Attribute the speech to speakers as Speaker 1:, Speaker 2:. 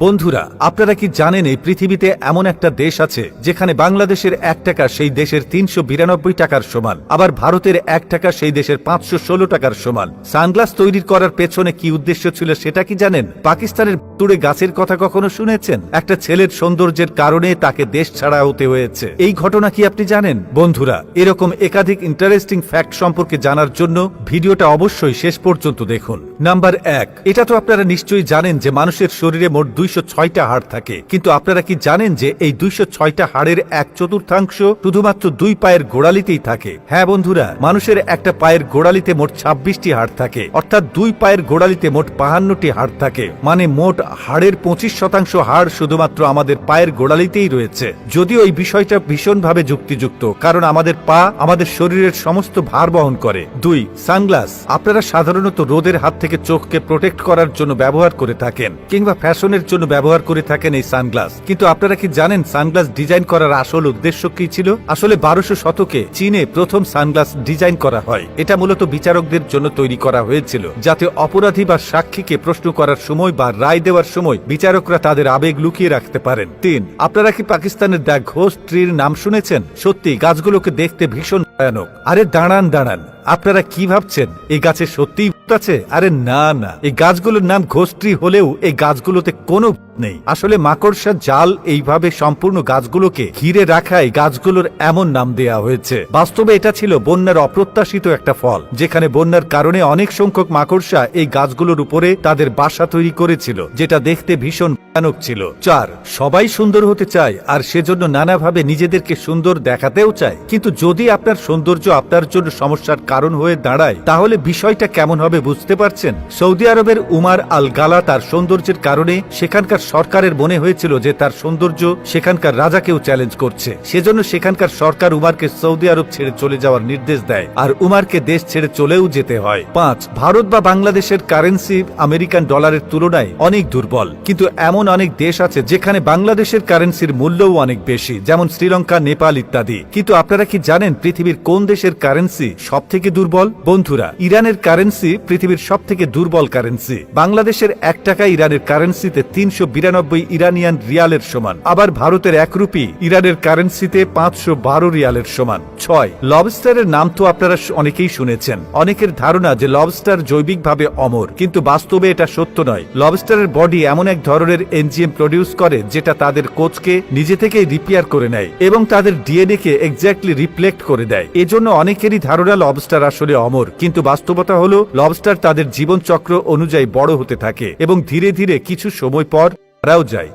Speaker 1: বন্ধুরা, আপনারা কি জানেন এই পৃথিবীতে এমন একটা দেশ আছে যেখানে বাংলাদেশের 1 টাকা সেই দেশের 392 টাকার সমান, আবার ভারতের 1 টাকা সেই দেশের 516 টাকার সমান। সানগ্লাস তৈরি করার পেছনে কি উদ্দেশ্য ছিল সেটা কি জানেন? পাকিস্তানের তুড়ে গাছের কথা কখনো শুনেছেন? একটা ছেলের সৌন্দর্যের কারণে তাকে দেশ ছাড়া হতে হয়েছে। এই ঘটনা কি আপনি জানেন? বন্ধুরা, এরকম একাধিক ইন্টারেস্টিং ফ্যাক্ট সম্পর্কে জানার জন্য ভিডিওটা অবশ্যই শেষ পর্যন্ত দেখুন। নাম্বার 1, এটা তো আপনারা নিশ্চয়ই জানেন যে মানুষের শরীরে মোট 206টা হাড় থাকে, কিন্তু আপনারা কি জানেন যে এই 206টা হাড়ের 1/4 শুধুমাত্র 2 পায়ের গোড়ালিতেই থাকে? হ্যাঁ বন্ধুরা, মানুষের একটা পায়ের গোড়ালিতে মোট 26টি হাড় থাকে, অর্থাৎ 2 পায়ের গোড়ালিতে মোট 52টি হাড় থাকে। মানে মোট হাড়ের 25% হাড় শুধুমাত্র আমাদের পায়ের গোড়ালিতেই রয়েছে। যদিও এই বিষয়টা ভীষণভাবে যুক্তিযুক্ত, কারণ আমাদের পা আমাদের শরীরের সমস্ত ভার বহন করে। 2, সানগ্লাস। আপনারা সাধারণত রোদের হাত থেকে চোখকে প্রোটেক্ট করার জন্য ব্যবহার করে থাকেন, কিংবা ফ্যাশনের জন্য ব্যবহার করে থাকেন এই সানগ্লাস। কিন্তু আপনারা কি জানেন সানগ্লাস ডিজাইন করার আসল উদ্দেশ্য কি ছিল? আসলে 1200 শতকে চীনে প্রথম সানগ্লাস ডিজাইন করা হয়। এটা মূলত বিচারকদের জন্য তৈরি করা হয়েছিল, যাতে অপরাধী বা সাক্ষীকে প্রশ্ন করার সময় বা রায় দেওয়ার সময় বিচারকরা তাদের আবেগ লুকিয়ে রাখতে পারেন। 3, আপনারা কি পাকিস্তানের দ্য ঘোস্ট ট্রির নাম শুনেছেন? সত্যি গাছগুলোকে দেখতে ভীষণ ভয়ানক। আরে দাঁড়ান, আপনারা কি ভাবছেন এই গাছে সত্যিই ভূত আছে? আরে না, এই গাছগুলোর নাম ঘোস্ট ট্রি হলেও এই গাছগুলোতে কোনো ভূত নেই। আসলে মাকড়সা জাল এইভাবে সম্পূর্ণ গাছগুলোকে ঘিরে রাখায় গাছগুলোর এমন নাম দেয়া হয়েছে। বাস্তবে এটা ছিল বন্যার অপ্রত্যাশিত একটা ফল, যেখানে বন্যার কারণে অনেক সংখ্যক মাকড়সা এই গাছগুলোর উপরে তাদের বাসা তৈরি করেছিল, যেটা দেখতে ভীষণ ভয়ানক ছিল। 4, সবাই সুন্দর হতে চায়, আর সেজন্য নানাভাবে নিজেদেরকে সুন্দর দেখাতেও চায়। কিন্তু যদি আপনার সৌন্দর্য আপনার জন্য সমস্যার কারণ হয়ে দাঁড়ায়, তাহলে বিষয়টা কেমন হবে বুঝতে পারছেন? সৌদি আরবের উমার আল গালা তার সৌন্দর্যের কারণে সেখানকার সরকারের মনে হয়েছিল যে তার সৌন্দর্য সেখানকার রাজাকেও চ্যালেঞ্জ করছে। সেজন্য সেখানকার সরকার উমারকে সৌদি আরব ছেড়ে চলে যাওয়ার নির্দেশ দেয়, আর উমারকে দেশ ছেড়ে চলেও যেতে হয়। 5, ভারত বা বাংলাদেশের কারেন্সি আমেরিকান ডলারের তুলনায় অনেক দুর্বল, কিন্তু এমন অনেক দেশ আছে যেখানে বাংলাদেশের কারেন্সির মূল্যও অনেক বেশি, যেমন শ্রীলঙ্কা, নেপাল ইত্যাদি। কিন্তু আপনারা কি জানেন পৃথিবীর কোন দেশের কারেন্সি সব থেকে দুর্বল? বন্ধুরা, ইরানের কারেন্সি পৃথিবীর সব থেকে দুর্বল কারেন্সি। বাংলাদেশের 1 টাকা ইরানের কারেন্সিতে 392 ইরানিয়ান রিয়ালের সমান, আবার ভারতের 1 রুপি ইরানের কারেন্সিতে 512 রিয়ালের সমান। 6, লবস্টারের নাম তো আপনারা অনেকেই শুনেছেন। অনেকের ধারণা যে লবস্টার জৈবিকভাবে অমর, কিন্তু বাস্তবে এটা সত্য নয়। লবস্টারের বডি এমন এক ধরনের এনজিএম প্রডিউস করে যেটা তাদের কোচকে নিজে থেকেই রিপেয়ার করে নেয় এবং তাদের ডিএনএ কে এক্স্যাক্টলি রিফ্লেক্ট করে দেয়। এজন্য অনেকেরই ধারণা লবস্টার আসলে অমর, কিন্তু বাস্তবতা হলো লবস্টার তাদের জীবন চক্র অনুযায়ী বড় হতে থাকে এবং ধীরে ধীরে কিছু সময় পর মারাও যায়।